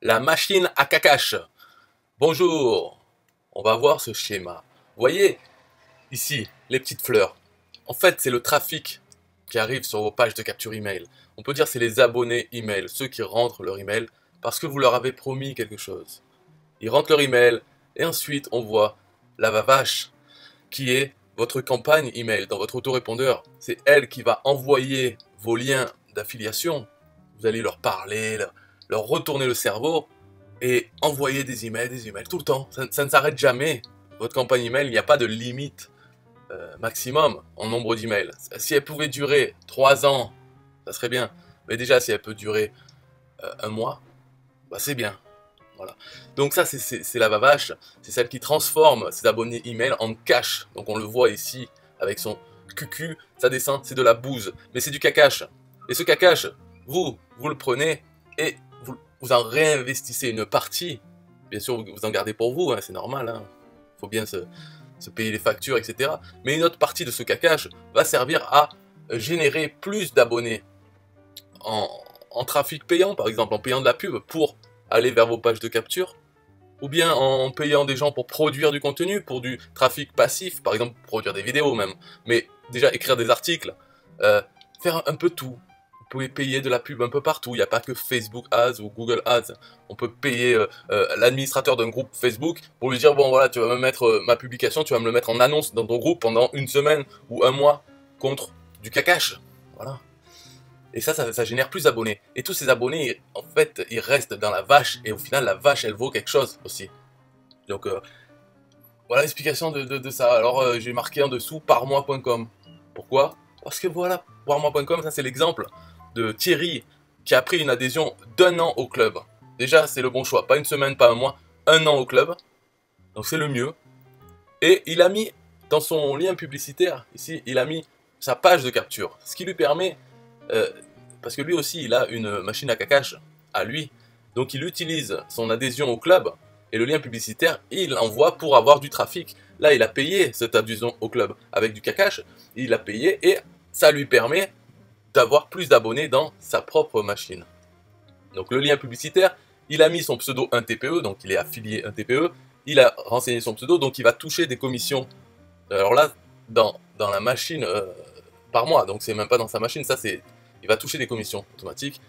la machine à Kakash. Bonjour, on va voir ce schéma. Vous voyez ici les petites fleurs. En fait, c'est le trafic qui arrive sur vos pages de capture email. On peut dire c'est les abonnés email, ceux qui rentrent leur email parce que vous leur avez promis quelque chose. Ils rentrent leur email et ensuite on voit la vache qui est votre campagne email dans votre autorépondeur. C'est elle qui va envoyer vos liens d'affiliation. Vous allez leur parler, leur retourner le cerveau et envoyer des emails tout le temps. Ça ne s'arrête jamais. Votre campagne email, il n'y a pas de limite maximum en nombre d'emails. Si elle pouvait durer 3 ans, ça serait bien. Mais déjà, si elle peut durer un mois, bah c'est bien. Voilà. Donc ça, c'est la vache. C'est celle qui transforme ses abonnés email en cash. Donc on le voit ici avec son QQ. Ça descend, c'est de la bouse. Mais c'est du cacash. Et ce cacash, vous le prenez et vous en réinvestissez une partie. Bien sûr, vous en gardez pour vous, hein, c'est normal. Hein. Faut bien se payer les factures, etc. Mais une autre partie de ce cacash va servir à générer plus d'abonnés en trafic payant, par exemple, en payant de la pub pour aller vers vos pages de capture, ou bien en payant des gens pour produire du contenu, pour du trafic passif, par exemple produire des vidéos même, mais déjà écrire des articles, faire un peu tout. Vous pouvez payer de la pub un peu partout, il n'y a pas que Facebook Ads ou Google Ads. On peut payer l'administrateur d'un groupe Facebook pour lui dire, bon voilà, tu vas me mettre ma publication, tu vas me le mettre en annonce dans ton groupe pendant une semaine ou un mois contre du cacash. Voilà. Et ça génère plus d'abonnés. Et tous ces abonnés, en fait, ils restent dans la vache. Et au final, la vache, elle vaut quelque chose aussi. Donc, voilà l'explication de ça. Alors, j'ai marqué en dessous parmois.com. Pourquoi? Parce que voilà, parmois.com, ça c'est l'exemple de Thierry qui a pris une adhésion d'1 an au club. Déjà, c'est le bon choix. Pas une semaine, pas un mois, 1 an au club. Donc, c'est le mieux. Et il a mis, dans son lien publicitaire, ici, il a mis sa page de capture. Ce qui lui permet... parce que lui aussi, il a une machine à cacash à lui. Donc il utilise son adhésion au club et le lien publicitaire, il l'envoie pour avoir du trafic. Là, il a payé cette adhésion au club avec du cacash, il l'a payé et ça lui permet d'avoir plus d'abonnés dans sa propre machine. Donc le lien publicitaire, il a mis son pseudo 1TPE, donc il est affilié 1TPE, il a renseigné son pseudo, donc il va toucher des commissions. Alors là, dans la machine par mois, donc c'est même pas dans sa machine, ça c'est... Il va toucher des commissions automatiques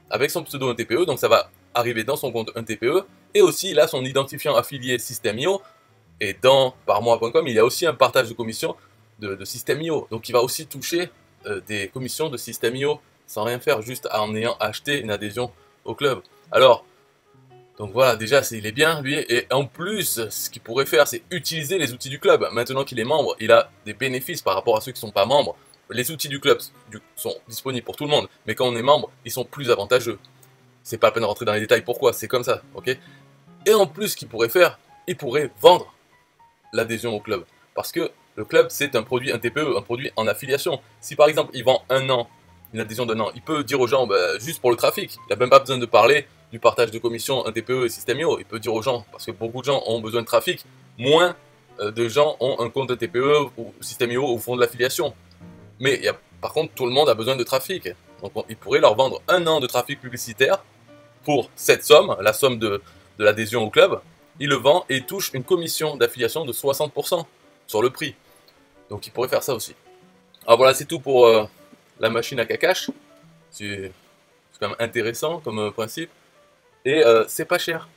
avec son pseudo 1TPE, donc ça va arriver dans son compte 1TPE, et aussi il a son identifiant affilié System.io, et dans parmois.com, il y a aussi un partage de commissions de System.io, donc il va aussi toucher des commissions de System.io sans rien faire, juste en ayant acheté une adhésion au club. Alors, donc voilà, déjà il est bien lui, et en plus, ce qu'il pourrait faire, c'est utiliser les outils du club. Maintenant qu'il est membre, il a des bénéfices par rapport à ceux qui ne sont pas membres. Les outils du club sont disponibles pour tout le monde, mais quand on est membre, ils sont plus avantageux. C'est pas la peine de rentrer dans les détails pourquoi, c'est comme ça, ok? Et en plus, ce qu'il pourrait faire, il pourrait vendre l'adhésion au club. Parce que le club, c'est un produit, un TPE, un produit en affiliation. Si par exemple, il vend un an, une adhésion d'un an, il peut dire aux gens, bah, juste pour le trafic, il n'a même pas besoin de parler du partage de commissions, un TPE et System.io. Il peut dire aux gens, parce que beaucoup de gens ont besoin de trafic, moins de gens ont un compte TPE ou System.io ou font de l'affiliation. Mais par contre, tout le monde a besoin de trafic. Donc il pourrait leur vendre 1 an de trafic publicitaire pour cette somme, la somme de l'adhésion au club. Il le vend et touche une commission d'affiliation de 60% sur le prix. Donc il pourrait faire ça aussi. Alors voilà, c'est tout pour la machine à cacash. C'est quand même intéressant comme principe. Et c'est pas cher.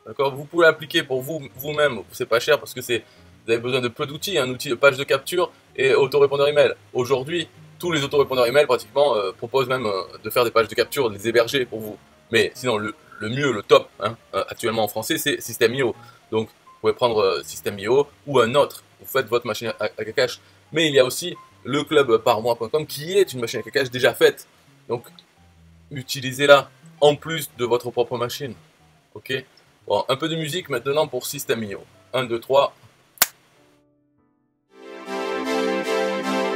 D'accord, vous pouvez l'appliquer pour vous-même. C'est pas cher parce que vous avez besoin de peu d'outils, un outil de page de capture et autorépondeur email. Aujourd'hui, tous les autorépondeurs email pratiquement proposent même de faire des pages de capture, de les héberger pour vous. Mais sinon, le mieux, le top, hein, actuellement en français, c'est System.io. Donc, vous pouvez prendre System.io ou un autre. Vous faites votre machine à cacash. Mais il y a aussi le club parmois.com qui est une machine à cacash déjà faite. Donc, utilisez-la en plus de votre propre machine. Ok? Bon, un peu de musique maintenant pour System.io. 1, 2, 3.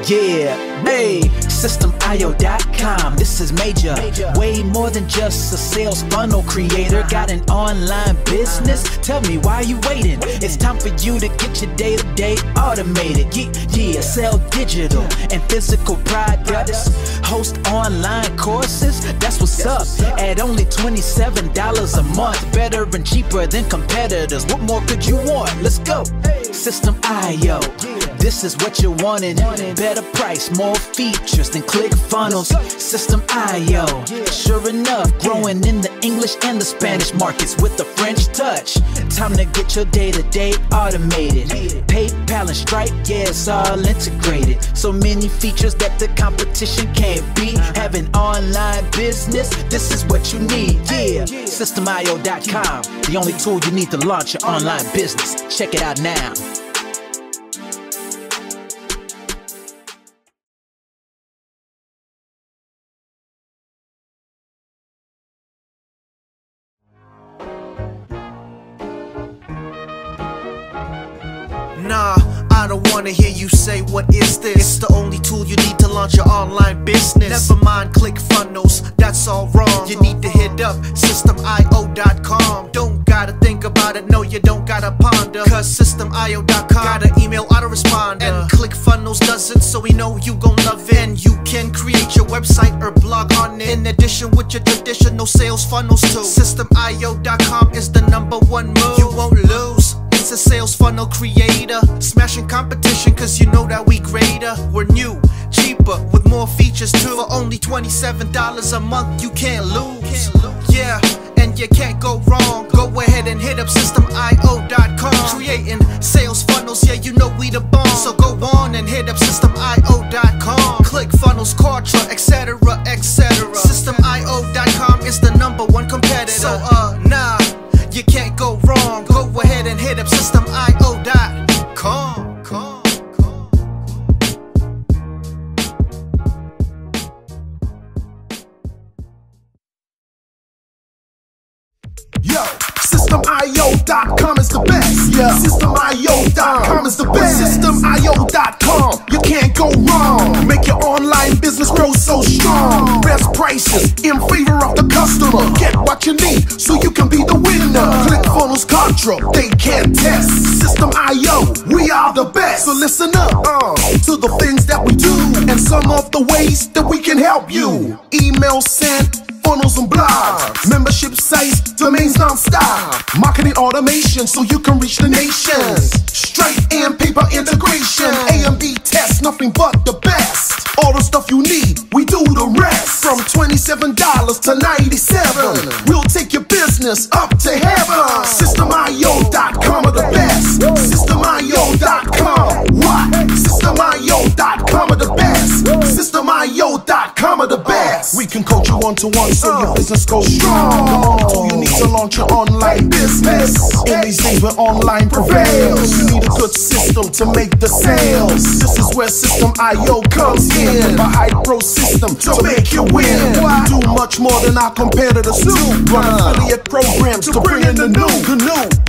Yeah, hey, Systemio.com, this is major. Way more than just a sales funnel creator. Got an online business? Tell me, why are you waiting? It's time for you to get your day-to-day automated. Yeah, sell digital and physical products. Host online courses, that's what's up. At only $27 a month. Better and cheaper than competitors. What more could you want? Let's go. System.io, this is what you're wanting. Better price, more features than ClickFunnels. System.io, sure enough, growing in the English and the Spanish markets with the French touch. Time to get your day-to-day automated. PayPal and Stripe, yeah, it's all integrated. So many features that the competition can't beat. Have an online business, this is what you need. Yeah, Systemio.com, the only tool you need to launch your online business. Check it out now. Nah, I don't wanna hear you say what is this. It's the only tool you need to launch your online business. Never mind ClickFunnels, that's all wrong. You need to hit up Systemio.com. Don't gotta think about it, no you don't gotta ponder. Cause Systemio.com got an email autoresponder. And ClickFunnels doesn't, so we know you gon' love it. And you can create your website or blog on it. In addition with your traditional sales funnels too. Systemio.com is the #1 move. You won't lose. It's a sales funnel creator, smashing competition cause you know that we greater. We're new, cheaper, with more features too. For only $27 a month, you can't lose. Yeah, and you can't go wrong. Go ahead and hit up Systemio.com. Creating sales funnels, yeah, you know we the bomb. So go on and hit up Systemio.com. ClickFunnels, Kartra, etc, etc. Systemio.com is the #1 competitor. So nah, you can't go wrong. Go ahead and hit up Systemio.com. Yo, Systemio.com is the best. Yeah, Systemio.com is the best. Systemio.com, you can't go wrong. Make your online business grow so strong. Best prices in favor of the customer. Get what you need so you can be the winner. ClickFunnels, Kartra, they can't test. Systemio, we are the best. So listen up to the things that we do and some of the ways that we can help you. Email sent, funnels and blogs, membership sites, domains non-stop, marketing automation so you can reach the nations, Stripe and paper integration, A&B tests, nothing but the best. All the stuff you need, we do the rest. From $27 to $97, we'll take your business up to heaven. Systemio.com are the best. Systemio.com, what? Systemio.com are the best. Systemio.com are the best. We can coach you one-to-one so your business goes strong. The only tool you need to launch your online business. In these days where online prevails, you need a good system to make the sales. This is where Systemio comes in. A high-pro system to make you win. We do much more than our competitors do. Run affiliate programs to bring in the new.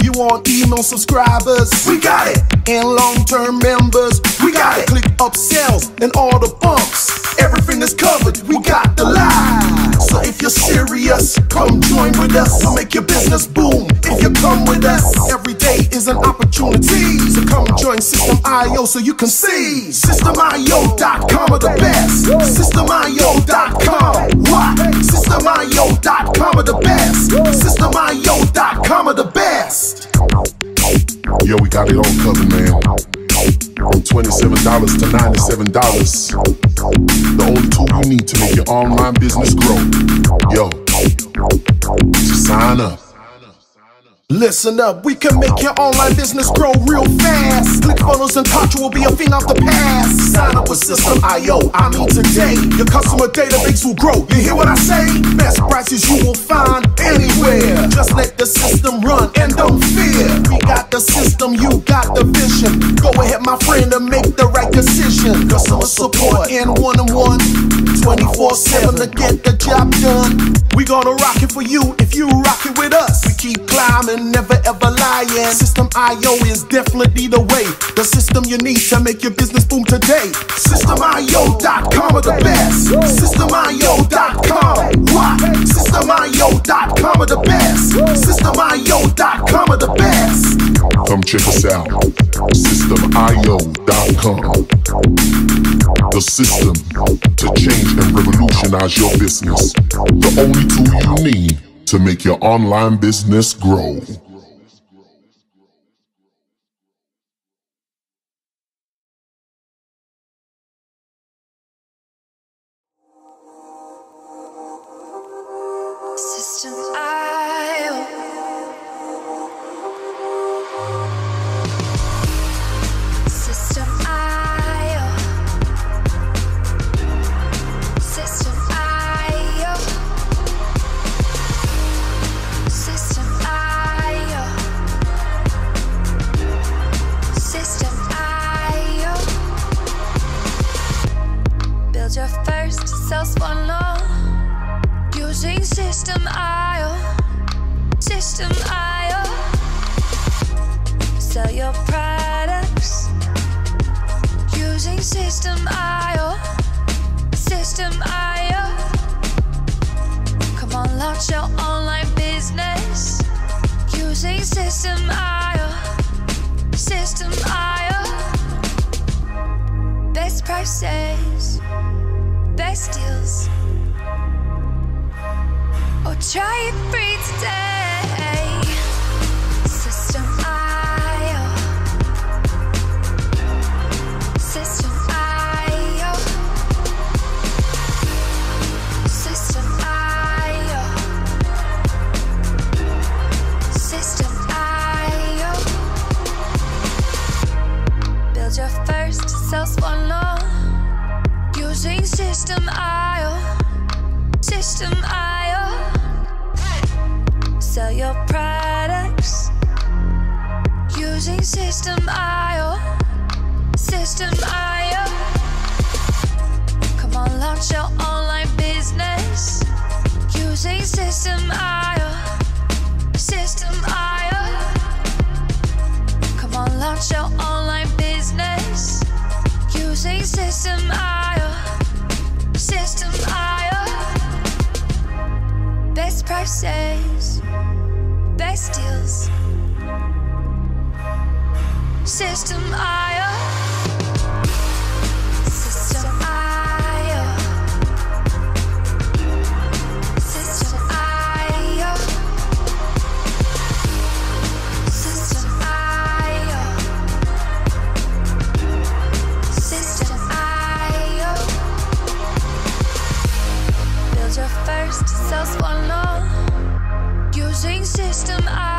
You want email subscribers? We got it. And long-term members? We got it. Click upsells and all the bumps. Everything is covered. We got the line. So if you're serious, come join with us. We'll make your business boom if you come with us. Every day is an opportunity. So come join Systemio so you can see. Systemio.com are the best. Systemio.com, what? Systemio.com are the best. Systemio.com are the best. Yo, we got it all covered, man. From $27 to $97. The only tool you need to make your online business grow. Yo, just sign up. Listen up, we can make your online business grow real fast. ClickFunnels and Kartra will be a thing of the past. Sign up with Systemio, I mean today. Your customer database will grow, you hear what I say? Best prices you will find anywhere. Just let the system run and don't fear. We got the system, you got the vision. Go ahead my friend and make the right decision. Customer support and one-on-one, 24/7 to get the job done. We gonna rock it for you if you rock it with us. We keep climbing, never ever lie. high-end. System.io is definitely the way. The system you need to make your business boom today. System.io.com are the best. System.io.com. What? System.io.com are the best. System.io.com are the best. Come check us out. System.io.com. The system to change and revolutionize your business. The only tool you need to make your online business grow. System.io. System.io. System.io. System.io. System.io. Build your first sales funnel using System.io. System.io. Sell your products using System.io. System.io. Come on, launch your online business using System.io. System.io. Best prices, best deals. Or try it free today. System.io. System.io. System.io. System.io. Build your first sales funnel using System.io. System.io. Sell your products using System.io. System.io. Come on, launch your online business using System.io. System.io. Come on, launch your online business using System.io. System.io. Best prices, best deals. System.io. System.io. System.io. System.io. System.io. Build your first sales funnel using System.io.